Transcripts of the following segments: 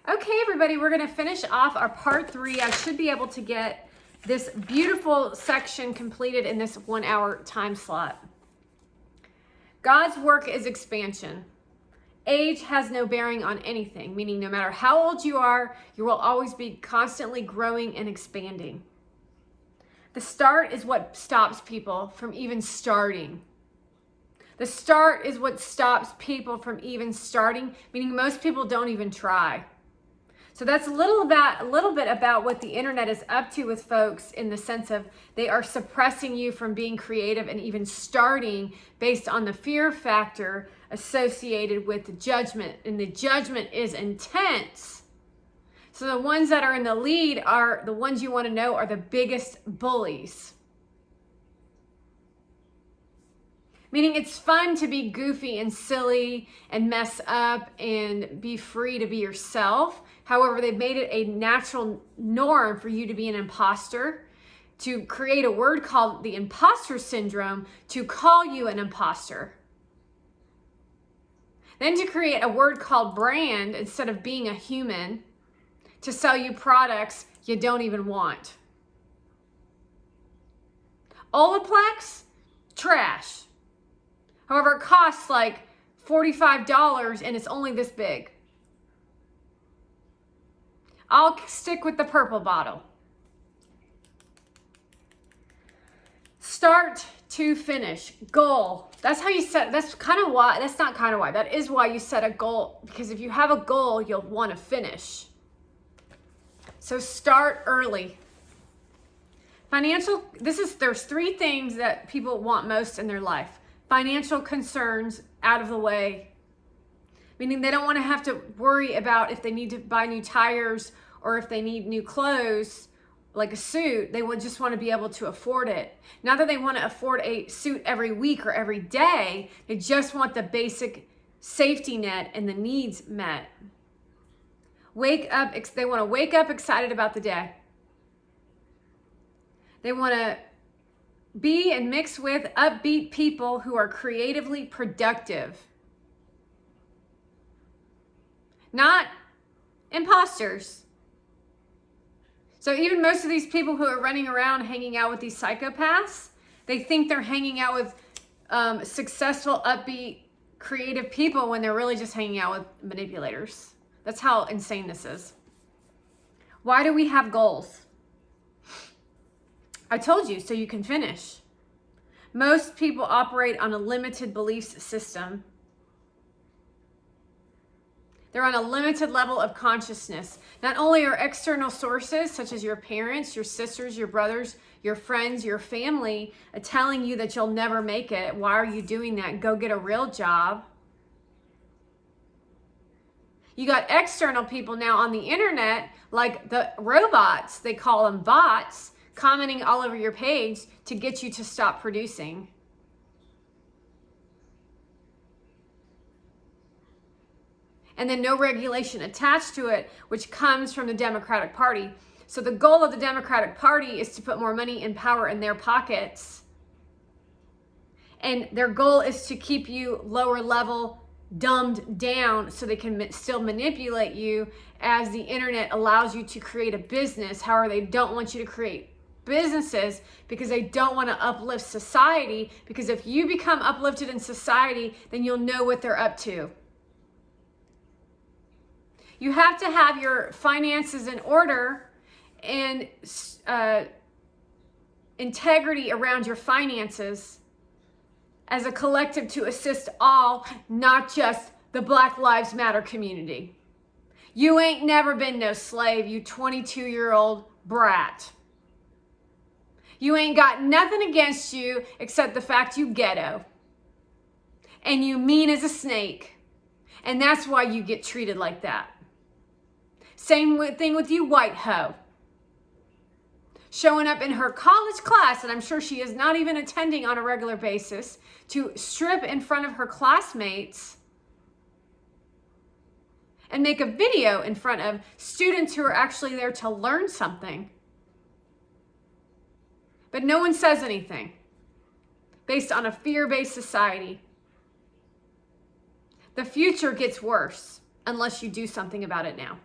Okay, everybody, we're going to finish off our part 3. I should be able to get this beautiful section completed in this 1 hour time slot. God's work is expansion. Age has no bearing on anything, meaning no matter how old you are, you will always be constantly growing and expanding. The start is what stops people from even starting. The start is what stops people from even starting, meaning most people don't even try. So that's a little bit about what the internet is up to with folks, in the sense of they are suppressing you from being creative and even starting based on the fear factor associated with the judgment. And the judgment is intense. So the ones that are in the lead are the ones you want to know are the biggest bullies. Meaning it's fun to be goofy and silly and mess up and be free to be yourself. However, they've made it a natural norm for you to be an imposter, to create a word called the imposter syndrome, to call you an imposter. Then to create a word called brand instead of being a human, to sell you products you don't even want. Olaplex? Trash. However, it costs like $45 and it's only this big. I'll stick with the purple bottle. Start to finish. Goal. That's how you set, that's not kind of why. That is why you set a goal. Because if you have a goal, you'll want to finish. So start early. There's 3 things that people want most in their life. Financial concerns out of the way, meaning they don't want to have to worry about if they need to buy new tires or if they need new clothes, like a suit. They would just want to be able to afford it. Not that they want to afford a suit every week or every day. They just want the basic safety net and the needs met. They want to wake up excited about the day. They want to be and mix with upbeat people who are creatively productive. Not imposters. So even most of these people who are running around hanging out with these psychopaths, they think they're hanging out with successful, upbeat, creative people when they're really just hanging out with manipulators. That's how insane this is. Why do we have goals? I told you, so you can finish. Most people operate on a limited belief system. They're on a limited level of consciousness. Not only are external sources, such as your parents, your sisters, your brothers, your friends, your family, telling you that you'll never make it. Why are you doing that? Go get a real job. You got external people now on the internet, like the robots, they call them bots, commenting all over your page to get you to stop producing. And then no regulation attached to it, which comes from the Democratic Party. So the goal of the Democratic Party is to put more money and power in their pockets. And their goal is to keep you lower level, dumbed down, so they can still manipulate you as the internet allows you to create a business. However, they don't want you to create businesses because they don't want to uplift society, because if you become uplifted in society, then you'll know what they're up to. You have to have your finances in order and integrity around your finances as a collective to assist all, not just the Black Lives Matter community. You ain't never been no slave, you 22-year-old brat. You ain't got nothing against you except the fact you ghetto. And you mean as a snake. And that's why you get treated like that. Same thing with you, white hoe. Showing up in her college class, and I'm sure she is not even attending on a regular basis, to strip in front of her classmates and make a video in front of students who are actually there to learn something. But no one says anything based on a fear-based society. The future gets worse unless you do something about it now.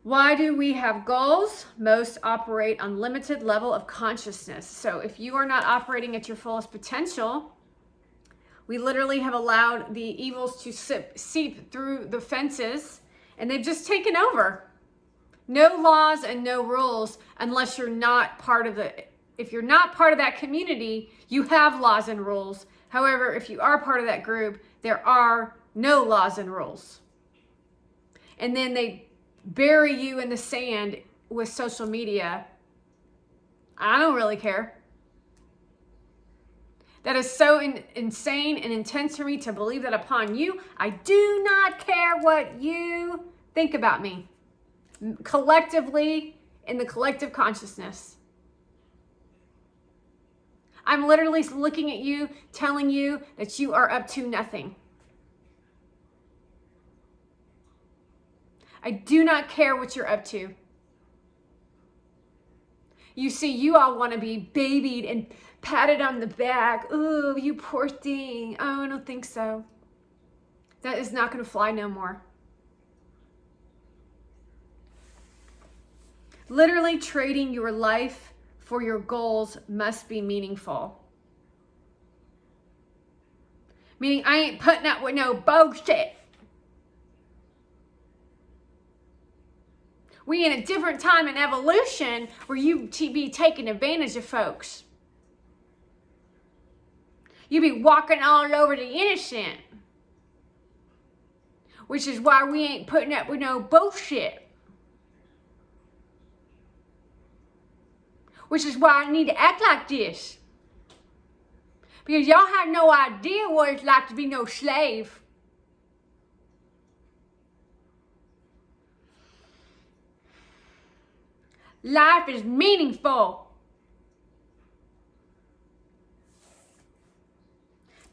Why do we have goals? Most operate on limited level of consciousness. So if you are not operating at your fullest potential, we literally have allowed the evils to seep through the fences, and they've just taken over. No laws and no rules unless you're not part of if you're not part of that community, you have laws and rules. However, if you are part of that group, there are no laws and rules. And then they bury you in the sand with social media. I don't really care. That is so insane and intense for me to believe that upon you. I do not care what you think about me. Collectively, in the collective consciousness. I'm literally looking at you, telling you that you are up to nothing. I do not care what you're up to. You see, you all want to be babied and patted on the back. Ooh, you poor thing. Oh, I don't think so. That is not going to fly no more. Literally trading your life for your goals must be meaningful. Meaning, I ain't putting up with no bullshit. We in a different time in evolution where you be taking advantage of folks. You be walking all over the innocent. Which is why we ain't putting up with no bullshit. Which is why I need to act like this. Because y'all have no idea what it's like to be no slave. Life is meaningful.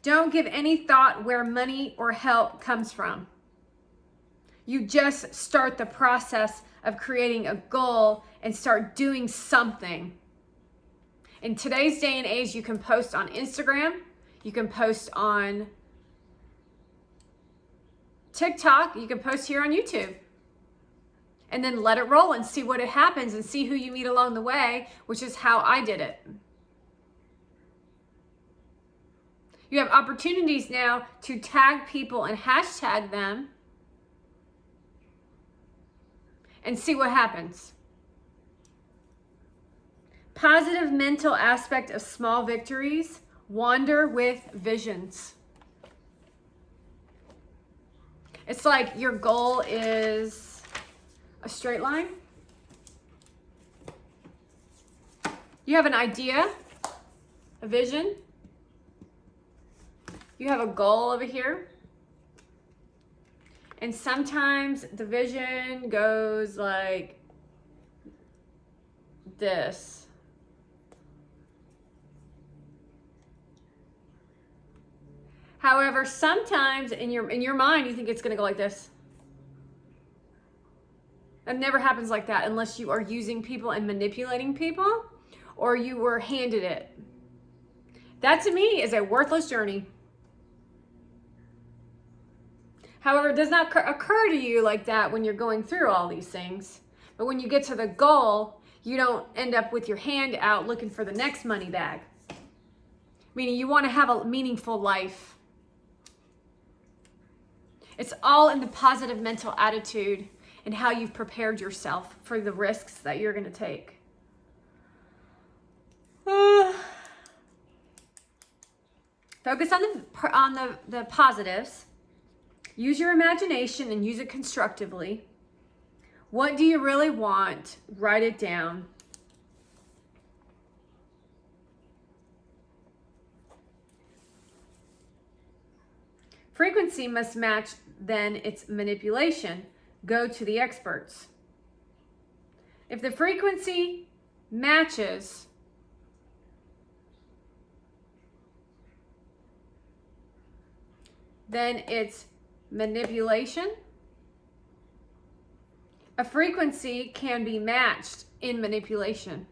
Don't give any thought where money or help comes from. You just start the process of creating a goal and start doing something. In today's day and age, you can post on Instagram, you can post on TikTok, you can post here on YouTube. And then let it roll and see what it happens and see who you meet along the way, which is how I did it. You have opportunities now to tag people and hashtag them and see what happens. Positive mental aspect of small victories. Wander with visions. It's like your goal is a straight line. You have an idea, a vision. You have a goal over here. And sometimes the vision goes like this. However, sometimes in your mind, you think it's going to go like this. It never happens like that unless you are using people and manipulating people or you were handed it. That to me is a worthless journey. However, it does not occur to you like that when you're going through all these things. But when you get to the goal, you don't end up with your hand out looking for the next money bag. Meaning you want to have a meaningful life. It's all in the positive mental attitude and how you've prepared yourself for the risks that you're going to take. Focus on the positives. Use your imagination and use it constructively. What do you really want? Write it down. Frequency must match then its manipulation. Go to the experts. If the frequency matches, then it's manipulation. A frequency can be matched in manipulation.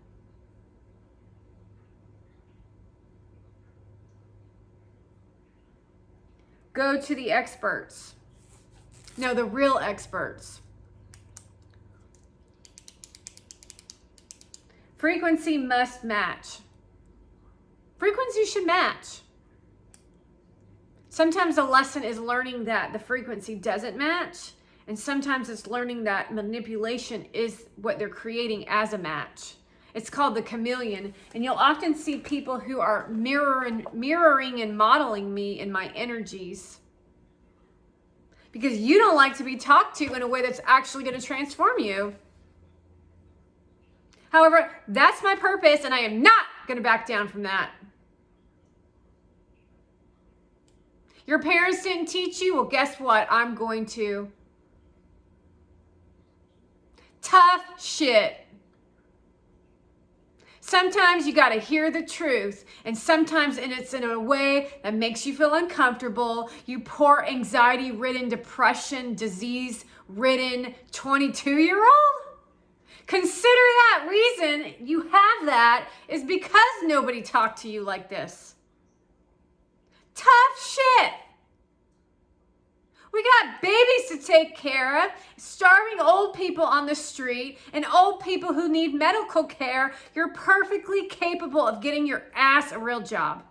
Go to the experts. No, the real experts. Frequency must match. Frequency should match. Sometimes the lesson is learning that the frequency doesn't match, and sometimes it's learning that manipulation is what they're creating as a match. It's called the chameleon, and you'll often see people who are mirroring and modeling me in my energies because you don't like to be talked to in a way that's actually going to transform you. However, that's my purpose, and I am not going to back down from that. Your parents didn't teach you? Well, guess what? I'm going to. Tough shit. Sometimes you got to hear the truth, and sometimes it's in a way that makes you feel uncomfortable. You poor anxiety-ridden, depression, disease-ridden 22-year-old. Consider that reason you have that is because nobody talked to you like this. Tough shit. We got babies to take care of, starving old people on the street, and old people who need medical care. You're perfectly capable of getting your ass a real job.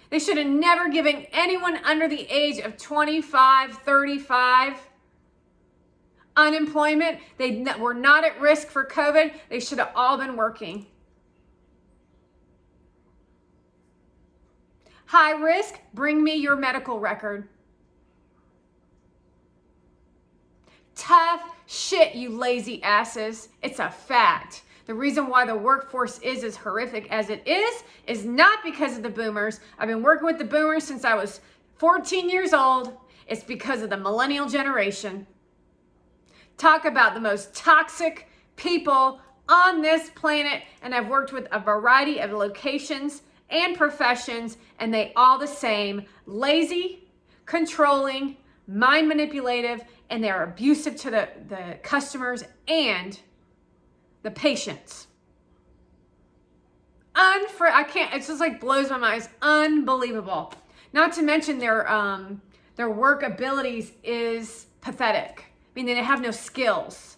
They should have never given anyone under the age of 25, 35 unemployment. They were not at risk for COVID. They should have all been working. High risk, bring me your medical record. Tough shit, you lazy asses. It's a fact. The reason why the workforce is as horrific as it is not because of the boomers. I've been working with the boomers since I was 14 years old. It's because of the millennial generation. Talk about the most toxic people on this planet, and I've worked with a variety of locations and professions, and they all the same: lazy, controlling, mind manipulative, and they're abusive to the customers and the patients. It's just like blows my mind. It's unbelievable. Not to mention their work abilities is pathetic. I mean, they have no skills.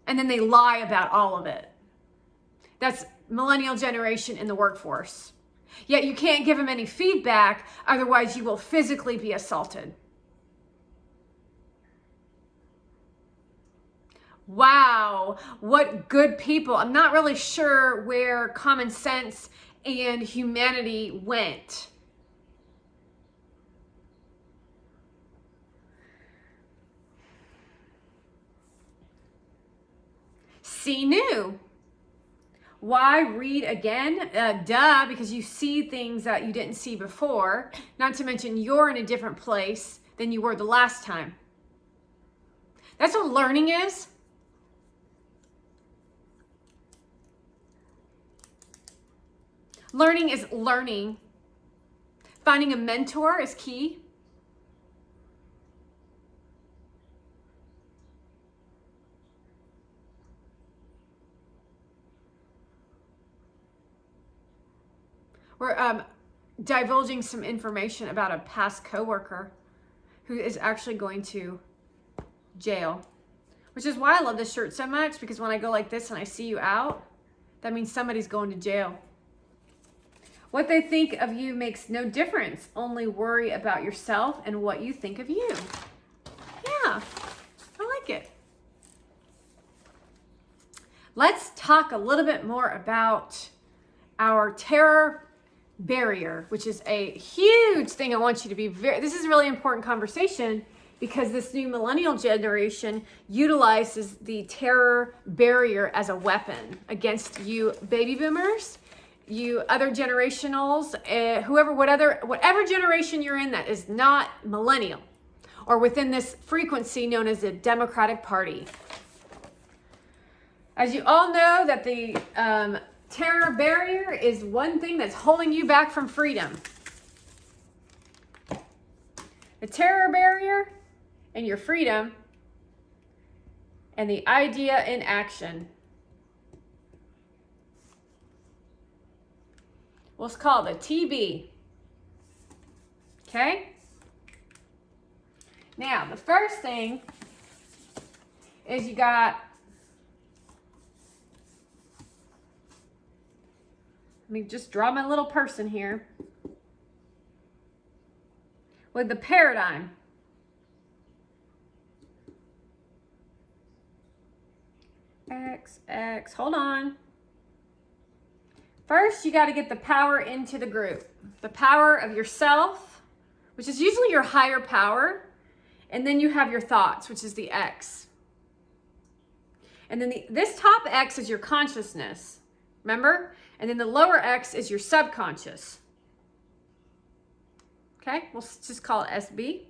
And then they lie about all of it. That's millennial generation in the workforce. Yet you can't give them any feedback, otherwise you will physically be assaulted. Wow, what good people. I'm not really sure where common sense and humanity went. See new. Why read again? Duh, because you see things that you didn't see before. Not to mention you're in a different place than you were the last time. That's what learning is. Learning is learning. Finding a mentor is key. We're divulging some information about a past coworker who is actually going to jail, which is why I love this shirt so much, because when I go like this and I see you out, that means somebody's going to jail. What they think of you makes no difference. Only worry about yourself and what you think of you. Yeah, I like it. Let's talk a little bit more about our terror barrier, which is a huge thing. I want you to be this is a really important conversation, because this new millennial generation utilizes the terror barrier as a weapon against you baby boomers, you other generationals, whatever generation you're in that is not millennial or within this frequency known as the Democratic Party. As you all know, that the terror barrier is one thing that's holding you back from freedom. The terror barrier and your freedom, and the idea in action. Let's call it the TB. Okay? Now, the first thing is you got, let me just draw my little person here with the paradigm. X, hold on. First, you got to get the power into the group. The power of yourself, which is usually your higher power. And then you have your thoughts, which is the X. And then this top X is your consciousness. Remember? And then the lower X is your subconscious. Okay, we'll just call it SB.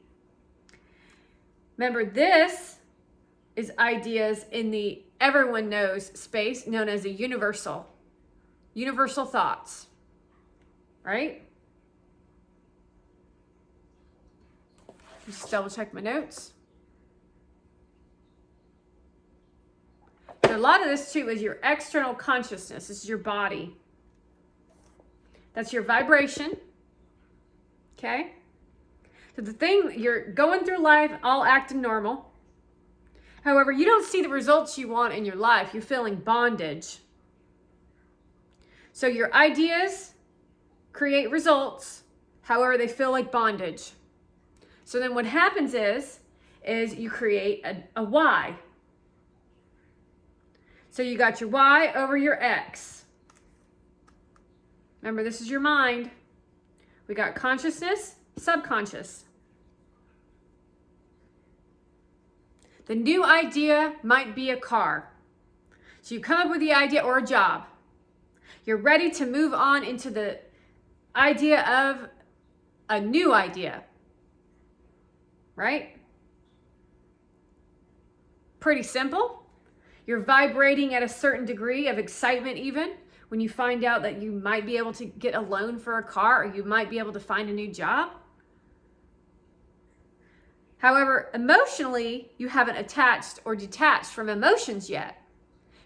Remember, this is ideas in the everyone knows space known as a universal thoughts, right? Just double check my notes. So a lot of this too is your external consciousness. This is your body. That's your vibration. Okay? So the thing, you're going through life all acting normal. However, you don't see the results you want in your life. You're feeling bondage. So your ideas create results. However, they feel like bondage. So then what happens is you create a Y. So you got your Y over your X. Remember, this is your mind. We got consciousness, subconscious. The new idea might be a car. So you come up with the idea or a job. You're ready to move on into the idea of a new idea. Right? Pretty simple. You're vibrating at a certain degree of excitement even when you find out that you might be able to get a loan for a car or you might be able to find a new job. However, emotionally, you haven't attached or detached from emotions yet.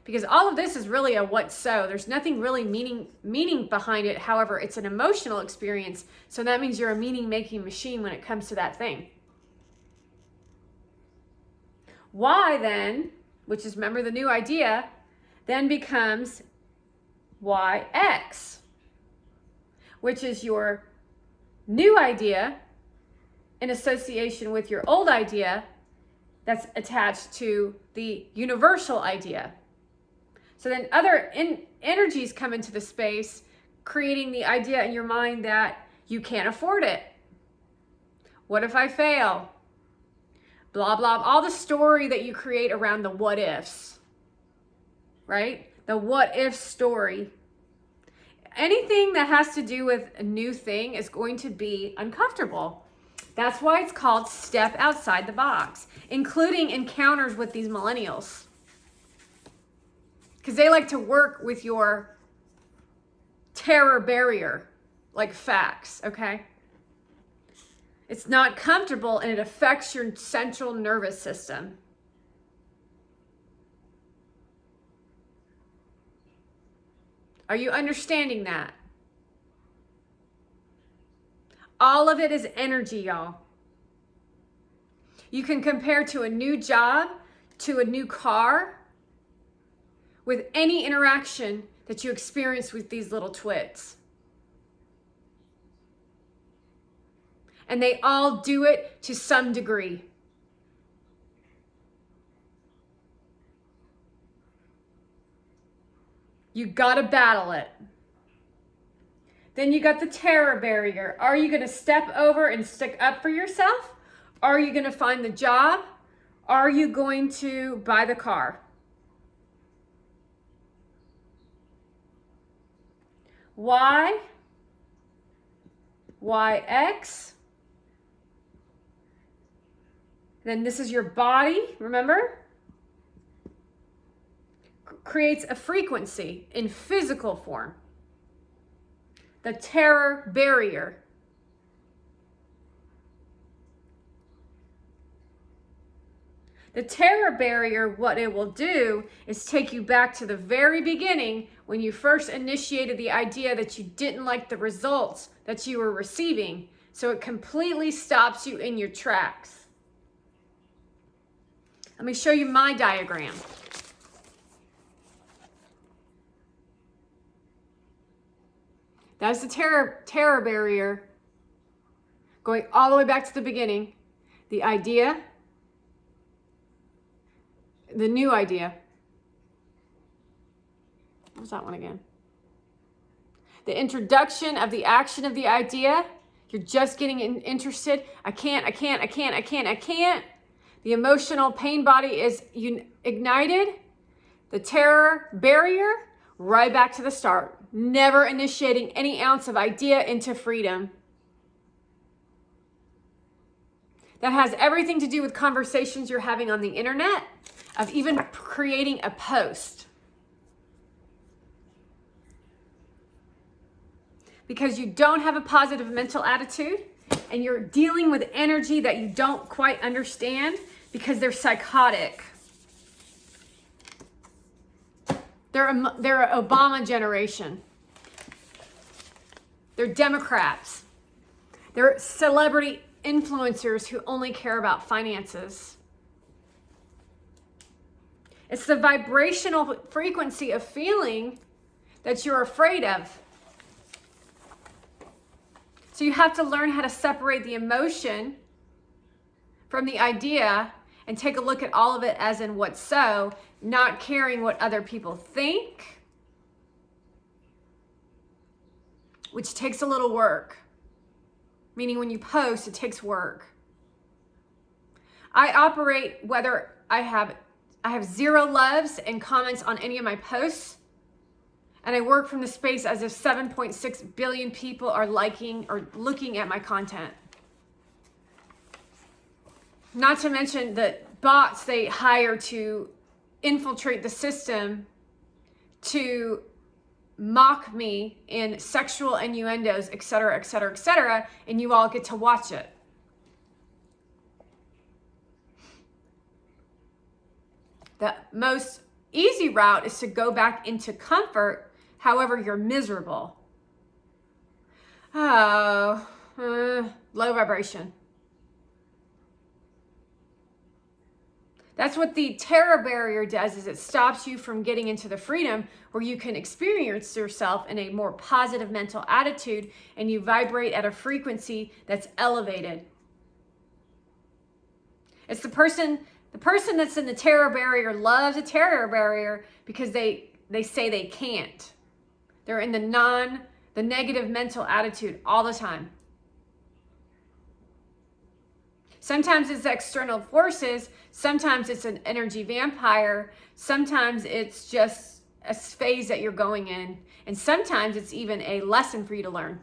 Because all of this is really a what so. There's nothing really meaning behind it. However, it's an emotional experience. So that means you're a meaning-making machine when it comes to that thing. Y then, which is, remember, the new idea, then becomes YX, which is your new idea in association with your old idea that's attached to the universal idea. So then other energies come into the space, creating the idea in your mind that you can't afford it. What if I fail? Blah, blah, all the story that you create around the what ifs, right? The what if story. Anything that has to do with a new thing is going to be uncomfortable. That's why it's called step outside the box, including encounters with these millennials. Because they like to work with your terror barrier, like facts, okay? It's not comfortable and it affects your central nervous system. Are you understanding that? All of it is energy, y'all. You can compare to a new job, to a new car, with any interaction that you experience with these little twits. And they all do it to some degree. You gotta battle it. Then you got the terror barrier. Are you gonna step over and stick up for yourself? Are you gonna find the job? Are you going to buy the car? Y, YX. Then this is your body, remember? Creates a frequency in physical form. The terror barrier. The terror barrier, what it will do is take you back to the very beginning when you first initiated the idea that you didn't like the results that you were receiving. So it completely stops you in your tracks. Let me show you my diagram. That's the terror barrier, going all the way back to the beginning. The idea, the new idea. What was that one again? The introduction of the action of the idea. You're just getting interested. I can't. The emotional pain body is ignited. The terror barrier, right back to the start. Never initiating any ounce of idea into freedom. That has everything to do with conversations you're having on the internet, of even creating a post. Because you don't have a positive mental attitude and you're dealing with energy that you don't quite understand because they're psychotic. They're Obama generation. They're Democrats. They're celebrity influencers who only care about finances. It's the vibrational frequency of feeling that you're afraid of. So you have to learn how to separate the emotion from the idea and take a look at all of it as in what's so, not caring what other people think, which takes a little work. Meaning when you post, it takes work. I operate whether I have 0 loves and comments on any of my posts, and I work from the space as if 7.6 billion people are liking or looking at my content. Not to mention the bots they hire to infiltrate the system to mock me in sexual innuendos, etc., etc., etc., and you all get to watch it. The most easy route is to go back into comfort, however you're miserable. Low vibration. That's what the terror barrier does, is it stops you from getting into the freedom where you can experience yourself in a more positive mental attitude and you vibrate at a frequency that's elevated. It's the person that's in the terror barrier loves a terror barrier because they say they can't. They're in the negative mental attitude all the time. Sometimes it's external forces, sometimes it's an energy vampire, sometimes it's just a phase that you're going in, and sometimes it's even a lesson for you to learn.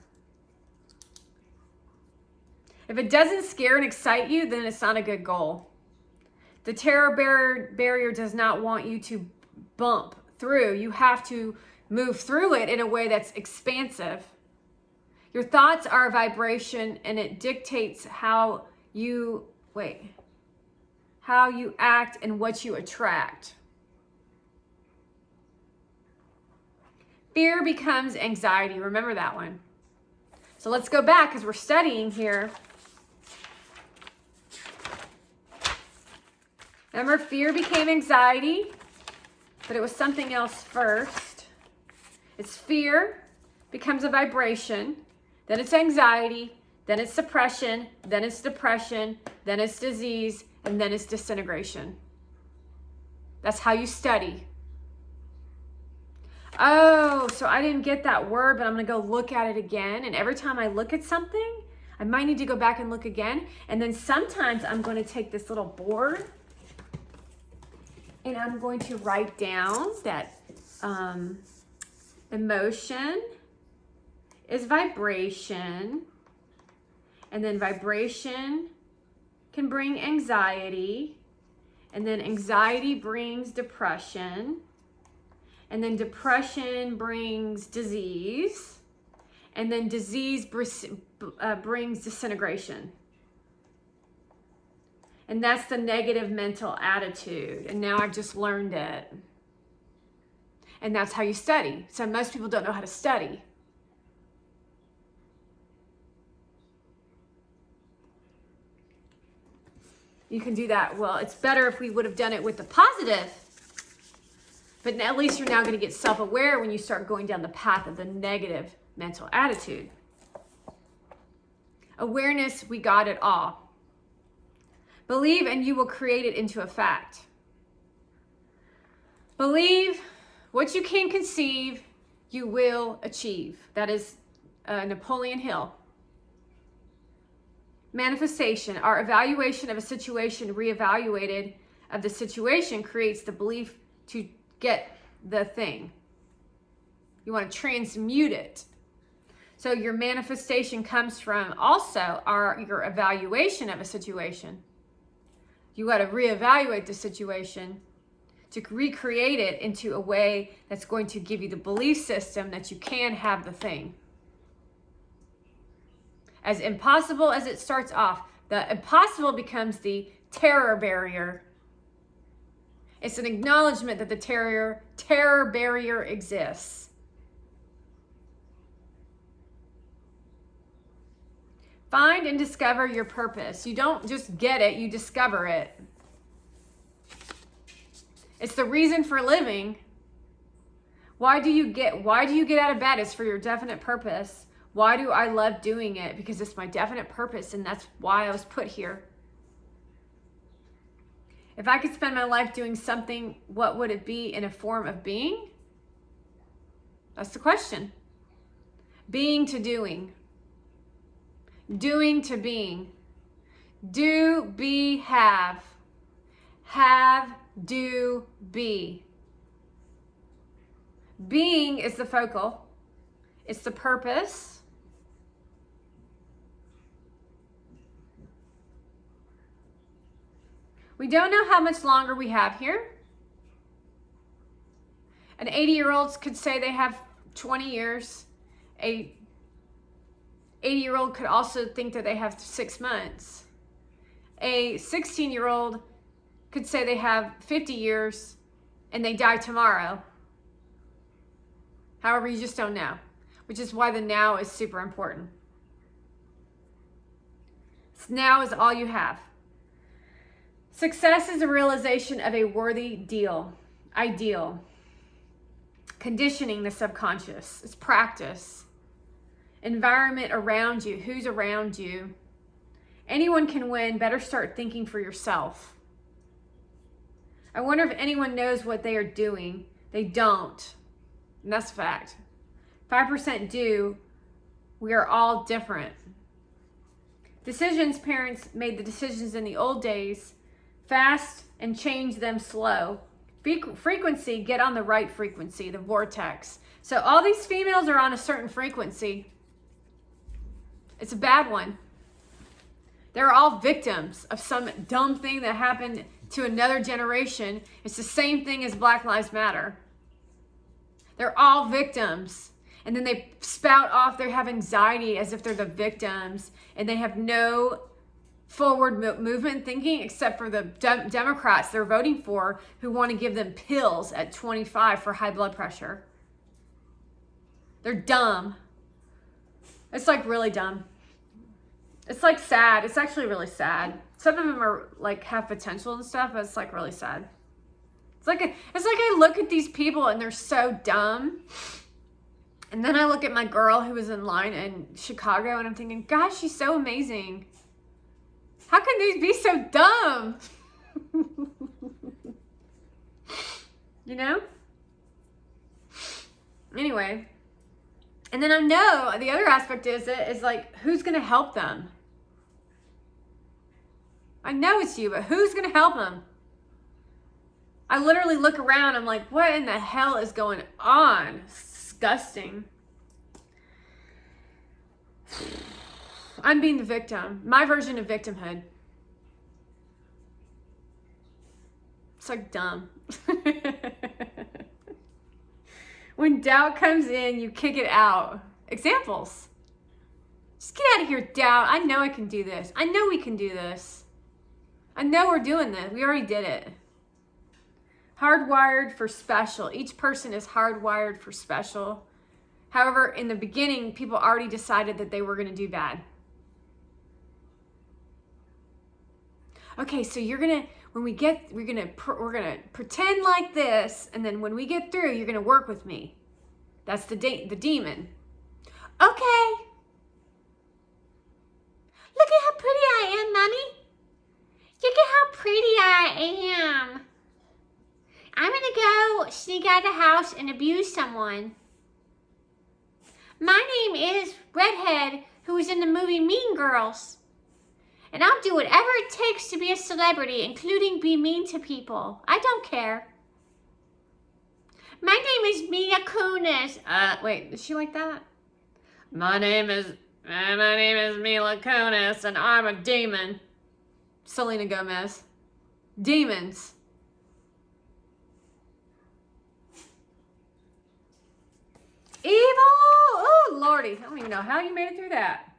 If it doesn't scare and excite you, then it's not a good goal. The terror barrier does not want you to bump through. You have to move through it in a way that's expansive. Your thoughts are a vibration, and it dictates how you act and what you attract. Fear becomes anxiety. Remember that one. So let's go back because we're studying here. Remember, fear became anxiety, but it was something else first. It's fear becomes a vibration, then it's anxiety, then it's suppression, then it's depression, then it's disease, and then it's disintegration. That's how you study. Oh, so I didn't get that word, but I'm going to go look at it again. And every time I look at something, I might need to go back and look again. And then sometimes I'm going to take this little board and I'm going to write down that emotion is vibration. And then vibration can bring anxiety. And then anxiety brings depression. And then depression brings disease. And then disease brings disintegration. And that's the negative mental attitude. And now I've just learned it. And that's how you study. So most people don't know how to study. you can do that. Well, it's better if we would have done it with the positive. But at least you're now going to get self-aware when you start going down the path of the negative mental attitude. Awareness, we got it all. Believe and you will create it into a fact. Believe what you can conceive, you will achieve. That is Napoleon Hill. Manifestation, our evaluation of a situation, reevaluated of the situation, creates the belief to get the thing. You want to transmute it. So your manifestation comes from also your evaluation of a situation. You got to reevaluate the situation to recreate it into a way that's going to give you the belief system that you can have the thing. As impossible as it starts off, the impossible becomes the terror barrier. It's an acknowledgement that the terror barrier exists. Find and discover your purpose. You don't just get it, you discover it. It's the reason for living. Why do you get out of bed? It's for your definite purpose. Why do I love doing it? Because it's my definite purpose, and that's why I was put here. If I could spend my life doing something, what would it be in a form of being? That's the question. Being to doing. Doing to being. Do, be, have. Have, do, be. Being is the focal. It's the purpose. We don't know how much longer we have here. An 80-year-old could say they have 20 years. A 80-year-old could also think that they have 6 months. A 16-year-old could say they have 50 years and they die tomorrow. However, you just don't know, which is why the now is super important. So now is all you have. Success is a realization of a worthy ideal. Conditioning the subconscious. It's practice. Environment around you. Who's around you? Anyone can win. Better start thinking for yourself. I wonder if anyone knows what they are doing. They don't. And that's a fact. 5% do. We are all different. Decisions, parents made the decisions in the old days fast and change them slow. Frequency, get on the right frequency, the vortex. So all these females are on a certain frequency. It's a bad one. They're all victims of some dumb thing that happened to another generation. It's the same thing as Black Lives Matter. They're all victims. And then they spout off, they have anxiety as if they're the victims, and they have no forward movement thinking except for the Democrats they're voting for, who want to give them pills at 25 for high blood pressure. They're dumb. It's like really dumb. It's like sad. It's actually really sad. Some of them are like have potential and stuff, but it's like really sad. It's like I look at these people and they're so dumb. And then I look at my girl who was in line in Chicago and I'm thinking, gosh, she's so amazing. How can these be so dumb? You know? Anyway. And then I know the other aspect is like, who's going to help them? I know it's you, but who's going to help them? I literally look around. I'm like, what in the hell is going on? Disgusting. I'm being the victim. My version of victimhood. It's like dumb. When doubt comes in, you kick it out. Examples. Just get out of here, doubt. I know I can do this. I know we can do this. I know we're doing this. We already did it. Hardwired for special. Each person is hardwired for special. However, in the beginning, people already decided that they were going to do bad. Okay, so we're gonna pretend like this, and then when we get through, you're gonna work with me. That's the demon. Okay. Look at how pretty I am, Mommy. Look at how pretty I am. I'm gonna go sneak out of the house and abuse someone. My name is Redhead, who was in the movie Mean Girls. And I'll do whatever it takes to be a celebrity, including be mean to people. I don't care. My name is Mila Kunis. Wait, is she like that? My name is Mila Kunis, and I'm a demon. Selena Gomez. Demons. Evil! Oh, Lordy. I don't even know how you made it through that.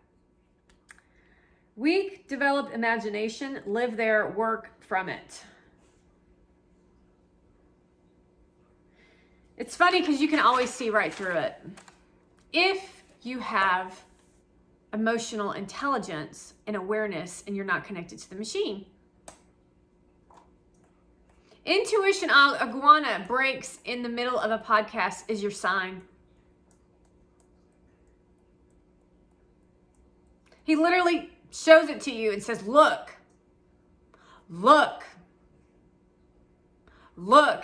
Weak, developed imagination, live there, work from it. It's funny because you can always see right through it. If you have emotional intelligence and awareness and you're not connected to the machine. Intuition iguana breaks in the middle of a podcast is your sign. He literally shows it to you and says, look,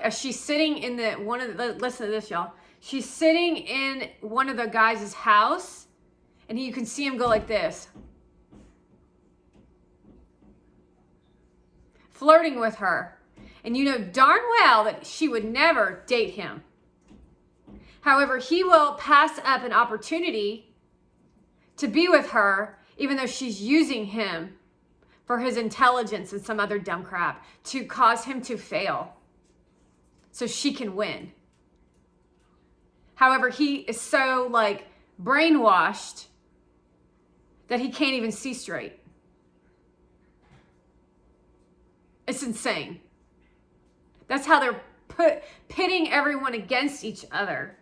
as she's sitting in listen to this, y'all. She's sitting in one of the guys' house, and you can see him go like this. Flirting with her. And you know darn well that she would never date him. However, he will pass up an opportunity to be with her, even though she's using him for his intelligence and some other dumb crap to cause him to fail so she can win. However, he is so brainwashed that he can't even see straight. It's insane. That's how they're pitting everyone against each other.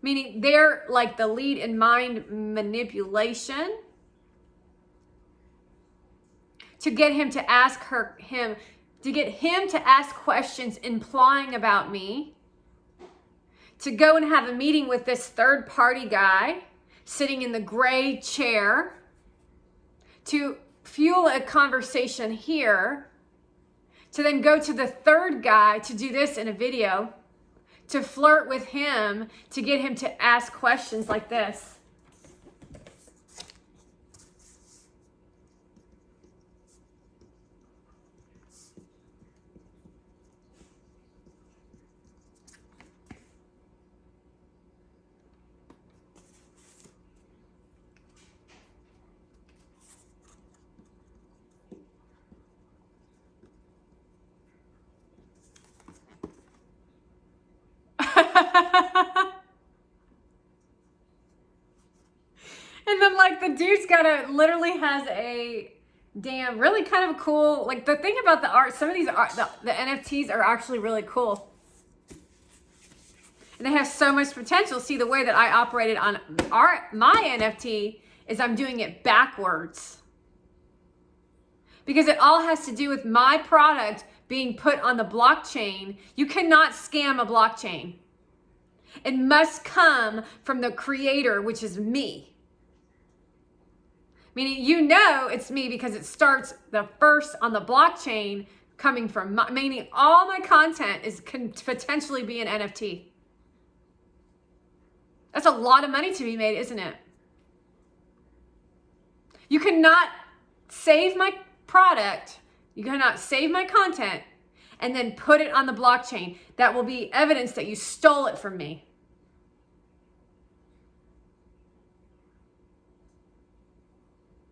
Meaning they're like the lead in mind manipulation to get him to ask questions implying about me, to go and have a meeting with this third party guy sitting in the gray chair, to fuel a conversation here, to then go to the third guy to do this in a video, to flirt with him, to get him to ask questions like this. And then the dude's literally has a damn really kind of cool, the thing about the art, some of these art, the NFTs are actually really cool. And they have so much potential. See, the way that I operated on my NFT is I'm doing it backwards. Because it all has to do with my product being put on the blockchain. You cannot scam a blockchain. It must come from the creator, which is me. Meaning, it's me because it starts the first on the blockchain coming from meaning all my content can potentially be an NFT. That's a lot of money to be made, isn't it? You cannot save my product. You cannot save my content and then put it on the blockchain. That will be evidence that you stole it from me.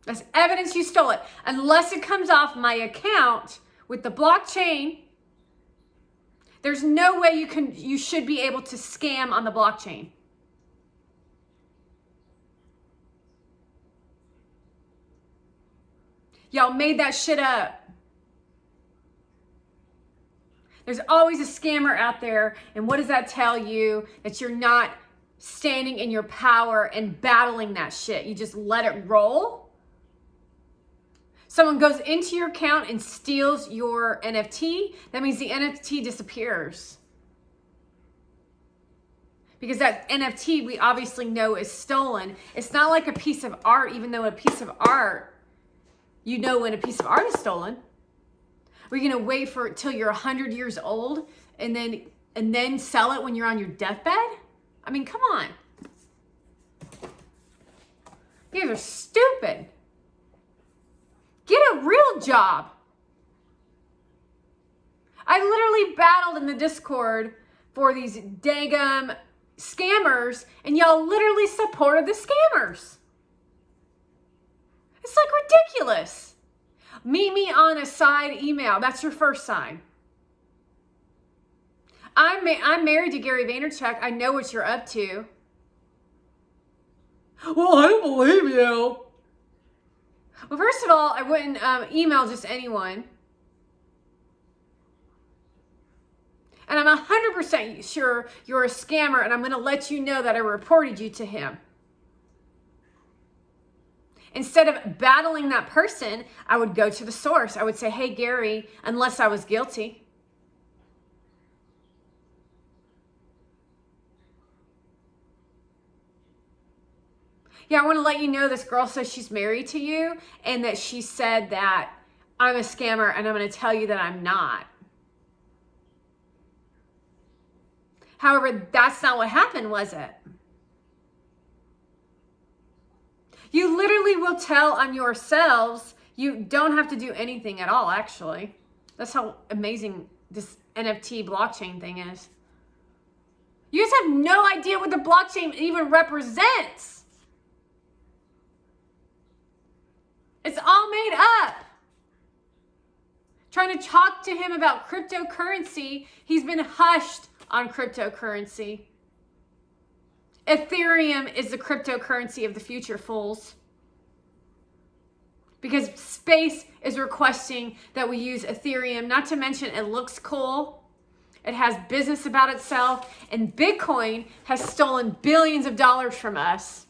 That's evidence you stole it. Unless it comes off my account with the blockchain, there's no way you should be able to scam on the blockchain. Y'all made that shit up. There's always a scammer out there, and what does that tell you? That you're not standing in your power and battling that shit. You just let it roll. Someone goes into your account and steals your NFT, that means the NFT disappears. Because that NFT we obviously know is stolen. It's not like a piece of art, even though a piece of art, you know when a piece of art is stolen. We're going to wait for it till you're 100 years old and then sell it when you're on your deathbed? I mean, come on. You guys are stupid. Get a real job. I literally battled in the Discord for these dagum scammers, and y'all literally supported the scammers. It's like ridiculous. Meet me on a side email. That's your first sign. I'm married to Gary Vaynerchuk. I know what you're up to. Well, I don't believe you. Well, first of all, I wouldn't email just anyone. And I'm 100% sure you're a scammer, and I'm going to let you know that I reported you to him. Instead of battling that person, I would go to the source. I would say, hey, Gary, unless I was guilty. Yeah, I want to let you know this girl says she's married to you and that she said that I'm a scammer, and I'm going to tell you that I'm not. However, that's not what happened, was it? You literally will tell on yourselves. You don't have to do anything at all, actually. That's how amazing this NFT blockchain thing is. You just have no idea what the blockchain even represents. It's all made up. Trying to talk to him about cryptocurrency, he's been hushed on cryptocurrency. Ethereum is the cryptocurrency of the future, fools. Because space is requesting that we use Ethereum, not to mention it looks cool. It has business about itself, and Bitcoin has stolen billions of dollars from us.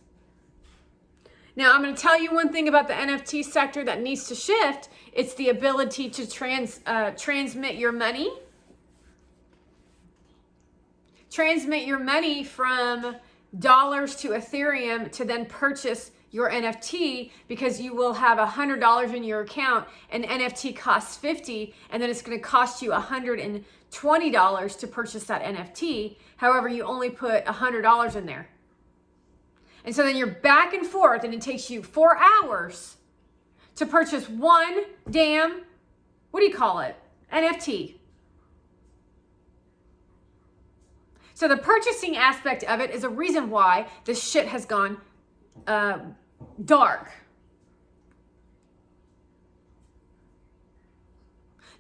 Now, I'm going to tell you one thing about the NFT sector that needs to shift. It's the ability to transmit your money. Transmit your money from dollars to Ethereum to then purchase your NFT, because you will have $100 in your account and NFT costs $50, and then it's going to cost you $120 to purchase that NFT. However, you only put $100 in there. And so then you're back and forth, and it takes you 4 hours to purchase one damn, what do you call it? NFT. So the purchasing aspect of it is a reason why this shit has gone dark.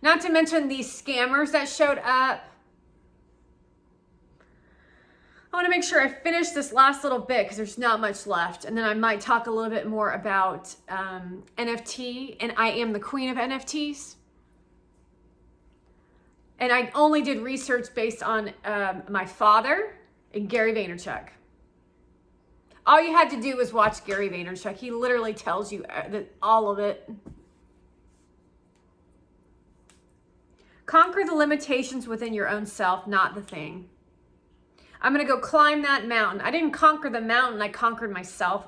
Not to mention these scammers that showed up. I want to make sure I finish this last little bit because there's not much left. And then I might talk a little bit more about NFT. And I am the queen of NFTs. And I only did research based on my father and Gary Vaynerchuk. All you had to do was watch Gary Vaynerchuk. He literally tells you all of it. Conquer the limitations within your own self, not the thing. I'm going to go climb that mountain. I didn't conquer the mountain. I conquered myself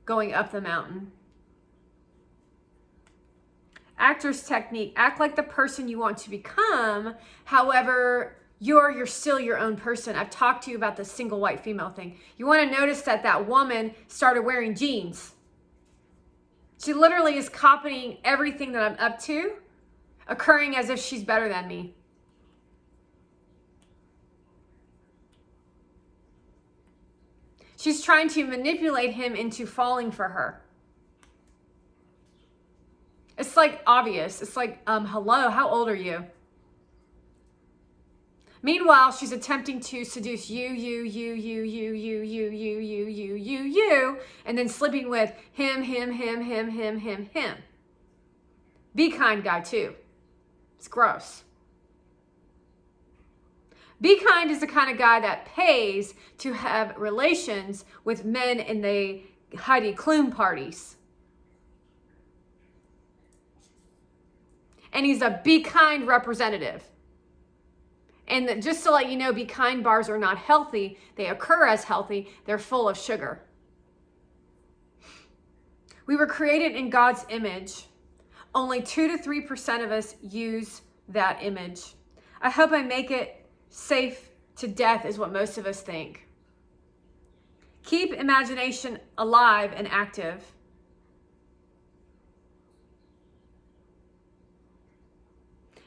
going up the mountain. Actor's technique. Act like the person you want to become. However, you're still your own person. I've talked to you about the single white female thing. You want to notice that woman started wearing jeans. She literally is copying everything that I'm up to, occurring as if she's better than me. She's trying to manipulate him into falling for her. It's like obvious. It's like, hello, how old are you? Meanwhile, she's attempting to seduce you, and then sleeping with him. Be kind guy too. It's gross. Be kind is the kind of guy that pays to have relations with men in the Heidi Klum parties. And he's a Be Kind representative. And just to let you know, Be Kind bars are not healthy. They occur as healthy. They're full of sugar. We were created in God's image. Only 2 to 3% of us use that image. I hope I make it safe to death is what most of us think. Keep imagination alive and active.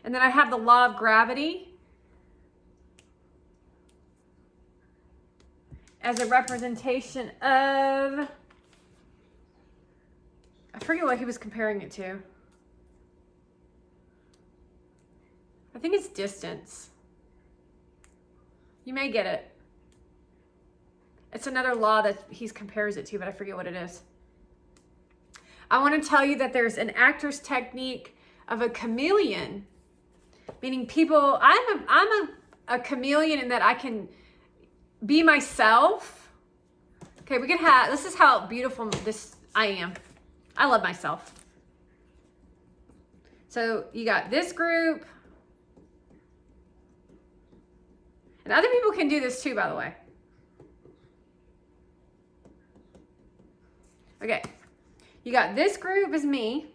And then I have the law of gravity as a representation of, I forget what he was comparing it to. I think it's distance. You may get it. It's another law that he compares it to, but I forget what it is. I want to tell you that there's an actor's technique of a chameleon, meaning people, I'm a chameleon in that I can be myself. Okay, we can have, this is how beautiful I am. I love myself. So you got this group. And other people can do this too, by the way. Okay, you got this group is me,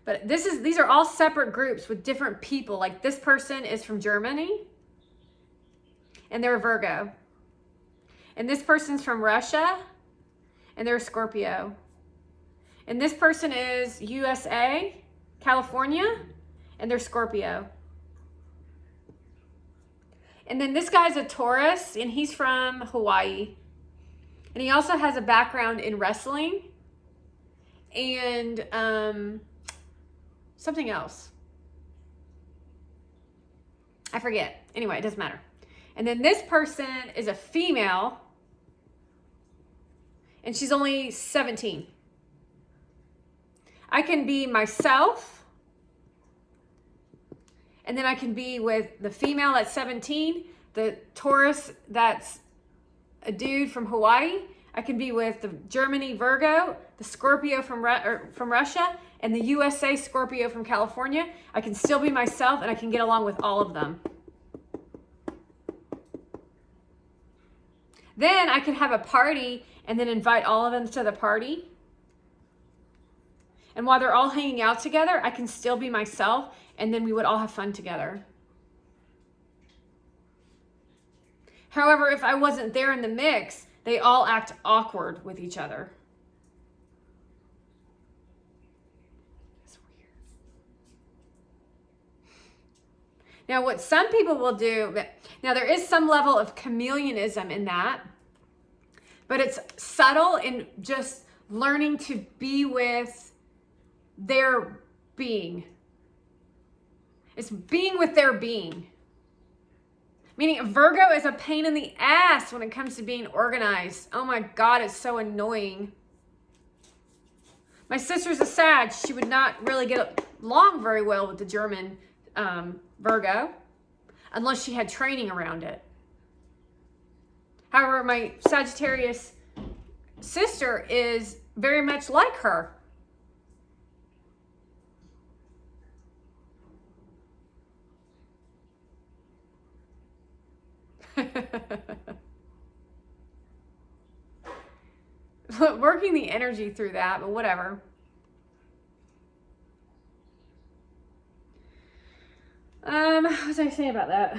but these are all separate groups with different people. Like this person is from Germany, and they're a Virgo. And this person's from Russia, and they're a Scorpio. And this person is USA, California, and they're Scorpio. And then this guy's a Taurus, and he's from Hawaii. And he also has a background in wrestling and something else. I forget. Anyway, it doesn't matter. And then this person is a female, and she's only 17. I can be myself, and then I can be with the female that's 17, the Taurus that's a dude from Hawaii. I can be with the Germany Virgo, the Scorpio from Russia, and the USA Scorpio from California. I can still be myself, and I can get along with all of them. Then I can have a party and then invite all of them to the party. And while they're all hanging out together, I can still be myself, and then we would all have fun together. However, if I wasn't there in the mix, they all act awkward with each other. That's weird. Now, what some people will do, now there is some level of chameleonism in that, but it's subtle in just learning to be with their being. It's being with their being. Meaning Virgo is a pain in the ass when it comes to being organized. Oh my God, it's so annoying. My sister's a Sag. She would not really get along very well with the German Virgo unless she had training around it. However, my Sagittarius sister is very much like her. Working the energy through that, but whatever. What was I saying about that?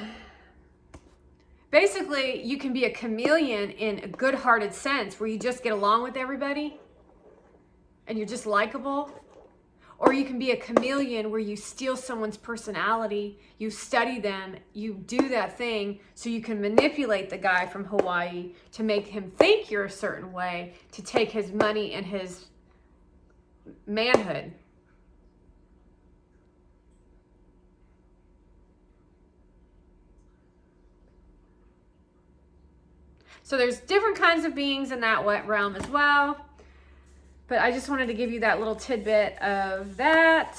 Basically, you can be a chameleon in a good-hearted sense where you just get along with everybody and you're just likable. Or you can be a chameleon where you steal someone's personality, you study them, you do that thing so you can manipulate the guy from Hawaii to make him think you're a certain way, to take his money and his manhood. So there's different kinds of beings in that realm as well. But I just wanted to give you that little tidbit of that.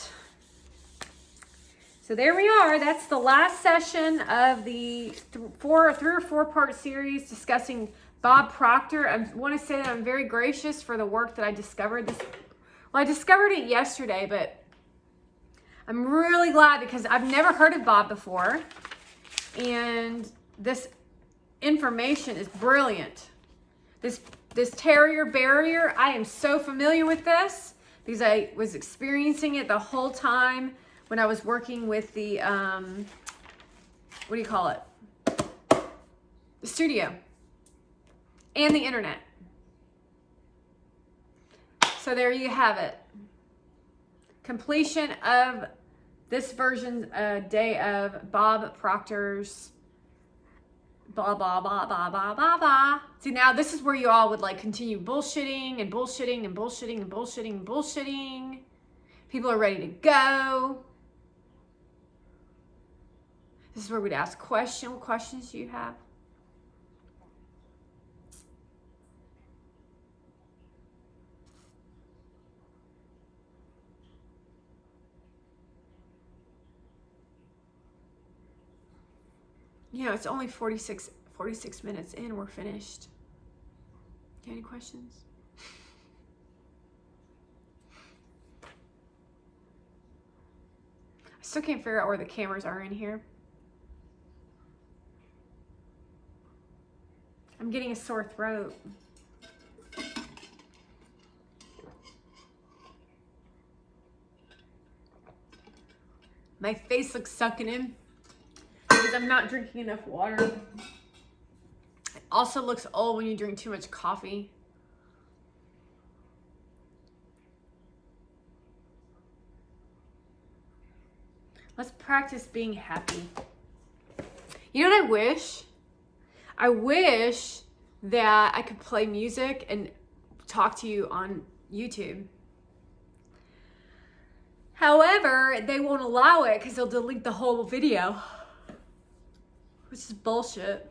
So there we are. That's the last session of the 3 or 4 part series discussing Bob Proctor. I want to say that I'm very gracious for the work that I discovered. Well, I discovered it yesterday, but I'm really glad because I've never heard of Bob before. And this information is brilliant. This terrier barrier, I am so familiar with this because I was experiencing it the whole time when I was working with the, what do you call it? The studio and the internet. So there you have it. Completion of this version day of Bob Proctor's blah, blah, blah, blah, blah, blah, blah. See, now this is where you all would like continue bullshitting and bullshitting and bullshitting and bullshitting and bullshitting. People are ready to go. This is where we'd ask questions. What questions do you have? You know, it's only 46 minutes in. We're finished. Do you have any questions? I still can't figure out where the cameras are in here. I'm getting a sore throat. My face looks sunken in because I'm not drinking enough water. It also looks old when you drink too much coffee. Let's practice being happy. You know what I wish? I wish that I could play music and talk to you on YouTube. However, they won't allow it because they'll delete the whole video, which is bullshit.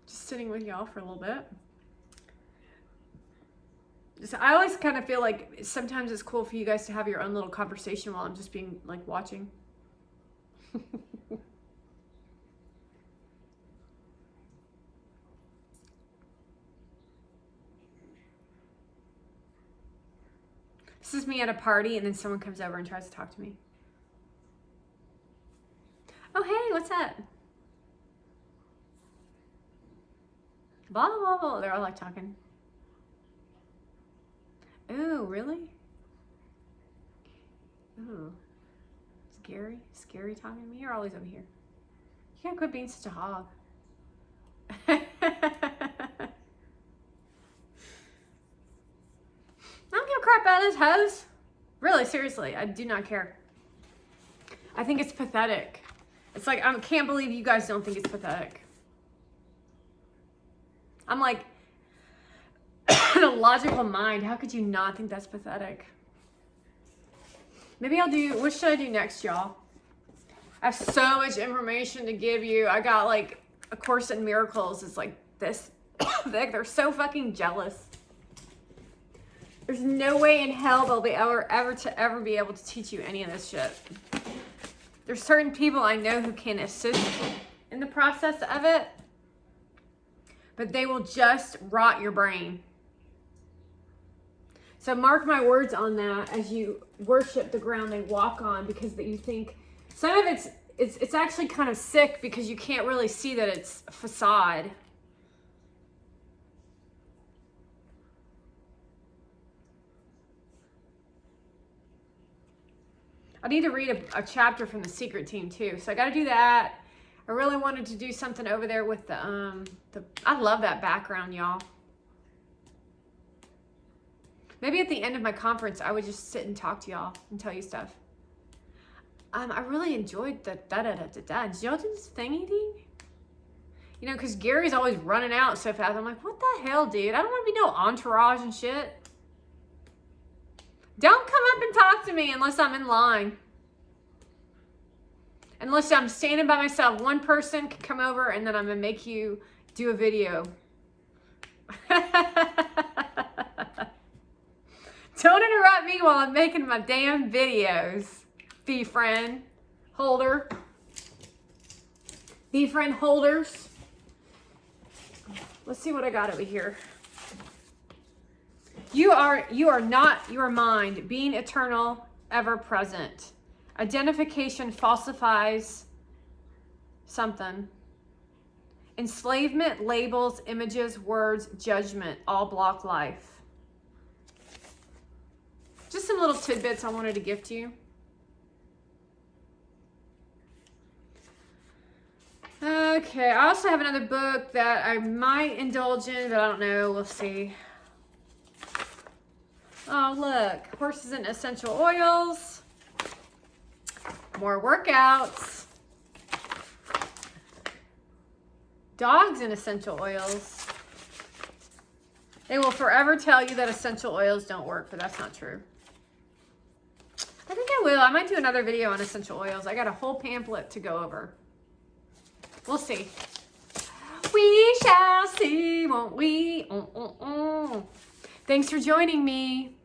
Just sitting with y'all for a little bit. I always kind of feel like sometimes it's cool for you guys to have your own little conversation while I'm just being like watching. This is me at a party and then someone comes over and tries to talk to me. Oh, hey, what's up? Blah, blah, blah. They're all like talking. Ooh, really? Ooh. Scary talking to me? You're always over here. You can't quit being such a hog. I don't give a crap about this hose. Really, seriously, I do not care. I think it's pathetic. It's like, I can't believe you guys don't think it's pathetic. I'm like, in a logical mind, how could you not think that's pathetic? Maybe I'll do, what should I do next, y'all? I have so much information to give you. I got like A Course in Miracles. It's like this thick. They're so fucking jealous. There's no way in hell they'll be ever be able to teach you any of this shit. There's certain people I know who can assist in the process of it, but they will just rot your brain. So mark my words on that as you worship the ground they walk on, because that you think some of it's actually kind of sick because you can't really see that it's a facade. I need to read a chapter from The Secret Team too, so I got to do that. I really wanted to do something over there with the I love that background, y'all. Maybe at the end of my conference, I would just sit and talk to y'all and tell you stuff. I really enjoyed the da-da-da-da-da. Did y'all do this thingy thing? You know, because Gary's always running out so fast. I'm like, what the hell, dude? I don't want to be no entourage and shit. Don't come up and talk to me unless I'm in line. Unless I'm standing by myself. One person can come over and then I'm going to make you do a video. Don't interrupt me while I'm making my damn videos. Be friend holder. Be friend holders. Let's see what I got over here. You are not your mind, being eternal, ever present. Identification falsifies something. Enslavement, labels, images, words, judgment, all block life. Just some little tidbits I wanted to gift you. Okay, I also have another book that I might indulge in, but I don't know. We'll see. Oh, look. Horses and essential oils. More workouts. Dogs and essential oils. They will forever tell you that essential oils don't work, but that's not true. I think I will. I might do another video on essential oils. I got a whole pamphlet to go over. We'll see. We shall see, won't we? Thanks for joining me.